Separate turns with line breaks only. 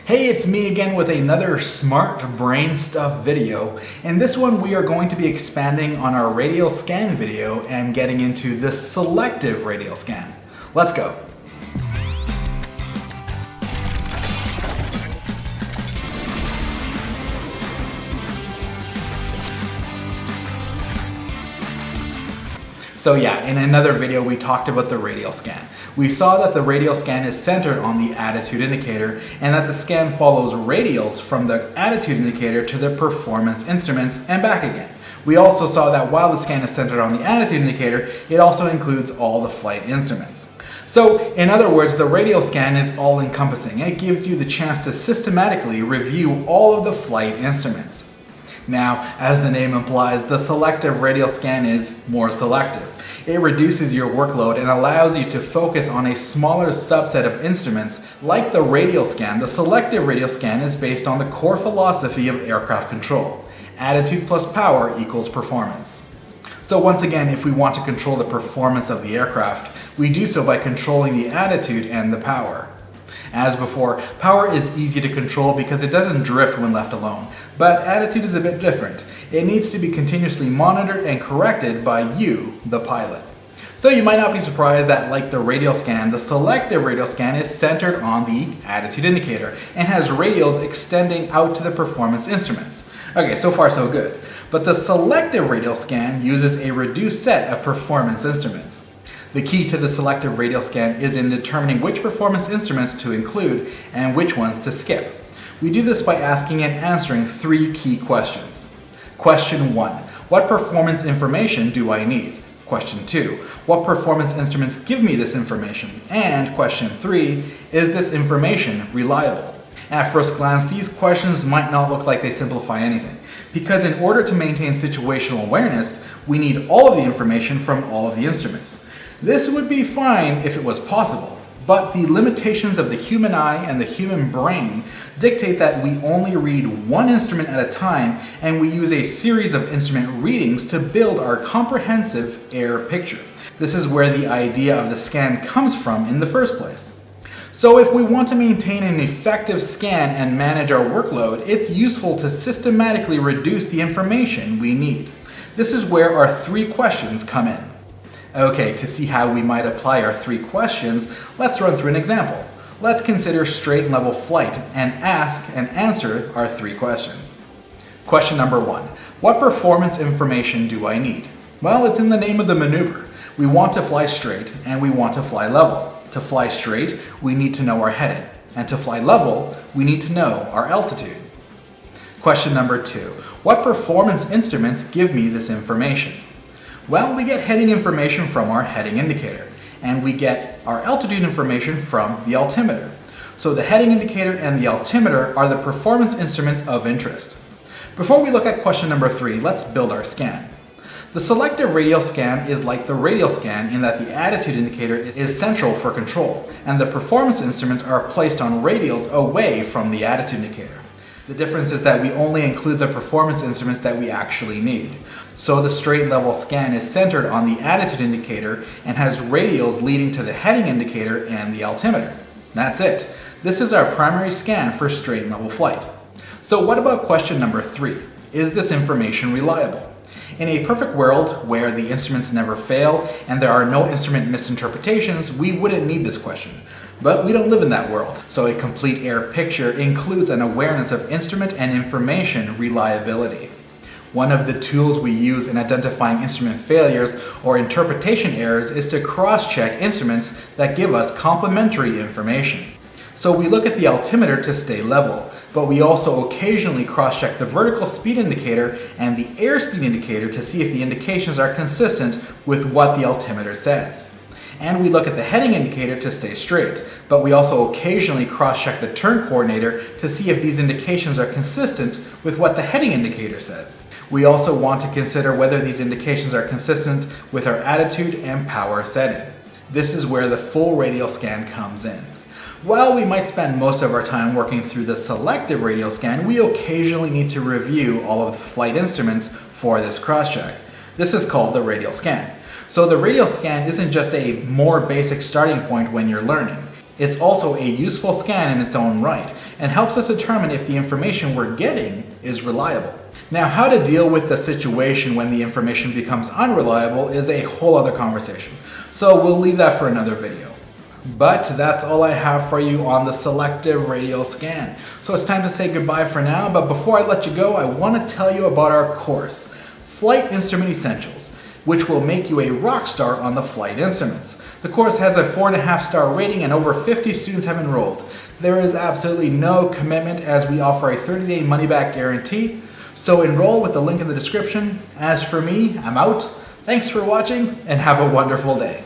Hey, it's me again with another smart brain stuff video. In this one we are going to be expanding on our radial scan video and getting into the selective radial scan. Let's go. So yeah, in another video we talked about the radial scan. We saw that the radial scan is centered on the attitude indicator and that the scan follows radials from the attitude indicator to the performance instruments and back again. We also saw that while the scan is centered on the attitude indicator, it also includes all the flight instruments. So in other words, the radial scan is all-encompassing. It gives you the chance to systematically review all of the flight instruments. Now, as the name implies, the selective radial scan is more selective. It reduces your workload and allows you to focus on a smaller subset of instruments. Like the radial scan, the selective radial scan is based on the core philosophy of aircraft control. Attitude plus power equals performance. So once again, if we want to control the performance of the aircraft, we do so by controlling the attitude and the power. As before, power is easy to control because it doesn't drift when left alone, but attitude is a bit different. It needs to be continuously monitored and corrected by you, the pilot. So you might not be surprised that, like the radial scan, the selective radial scan is centered on the attitude indicator and has radials extending out to the performance instruments. Okay, so far so good. But the selective radial scan uses a reduced set of performance instruments. The key to the selective radial scan is in determining which performance instruments to include and which ones to skip. We do this by asking and answering three key questions. Question 1. What performance information do I need? Question 2. What performance instruments give me this information? And question 3. Is this information reliable? At first glance, these questions might not look like they simplify anything, because in order to maintain situational awareness, we need all of the information from all of the instruments. This would be fine if it was possible, but the limitations of the human eye and the human brain dictate that we only read one instrument at a time, and we use a series of instrument readings to build our comprehensive air picture. This is where the idea of the scan comes from in the first place. So if we want to maintain an effective scan and manage our workload, it's useful to systematically reduce the information we need. This is where our three questions come in. Okay, to see how we might apply our three questions, let's run through an example. Let's consider straight and level flight and ask and answer our three questions. Question number 1. What performance information do I need? Well, it's in the name of the maneuver. We want to fly straight and we want to fly level. To fly straight, we need to know our heading. And to fly level, we need to know our altitude. Question number 2. What performance instruments give me this information? Well, we get heading information from our heading indicator, and we get our altitude information from the altimeter. So the heading indicator and the altimeter are the performance instruments of interest. Before we look at question number 3, let's build our scan. The selective radial scan is like the radial scan in that the attitude indicator is central for control, and the performance instruments are placed on radials away from the attitude indicator. The difference is that we only include the performance instruments that we actually need. So the straight level scan is centered on the attitude indicator and has radials leading to the heading indicator and the altimeter. That's it. This is our primary scan for straight level flight. So what about question number 3? Is this information reliable? In a perfect world where the instruments never fail and there are no instrument misinterpretations, we wouldn't need this question. But we don't live in that world, so a complete air picture includes an awareness of instrument and information reliability. One of the tools we use in identifying instrument failures or interpretation errors is to cross-check instruments that give us complementary information. So we look at the altimeter to stay level, but we also occasionally cross-check the vertical speed indicator and the airspeed indicator to see if the indications are consistent with what the altimeter says. And we look at the heading indicator to stay straight, but we also occasionally cross-check the turn coordinator to see if these indications are consistent with what the heading indicator says. We also want to consider whether these indications are consistent with our attitude and power setting. This is where the full radial scan comes in. While we might spend most of our time working through the selective radial scan, we occasionally need to review all of the flight instruments for this cross-check. This is called the radial scan. So the radial scan isn't just a more basic starting point when you're learning. It's also a useful scan in its own right and helps us determine if the information we're getting is reliable. Now, how to deal with the situation when the information becomes unreliable is a whole other conversation, so we'll leave that for another video. But that's all I have for you on the selective radial scan. So it's time to say goodbye for now, but before I let you go, I want to tell you about our course, Flight Instrument Essentials, which will make you a rock star on the flight instruments. The course has a 4.5-star rating and over 50 students have enrolled. There is absolutely no commitment as we offer a 30-day money-back guarantee, so enroll with the link in the description. As for me, I'm out. Thanks for watching and have a wonderful day.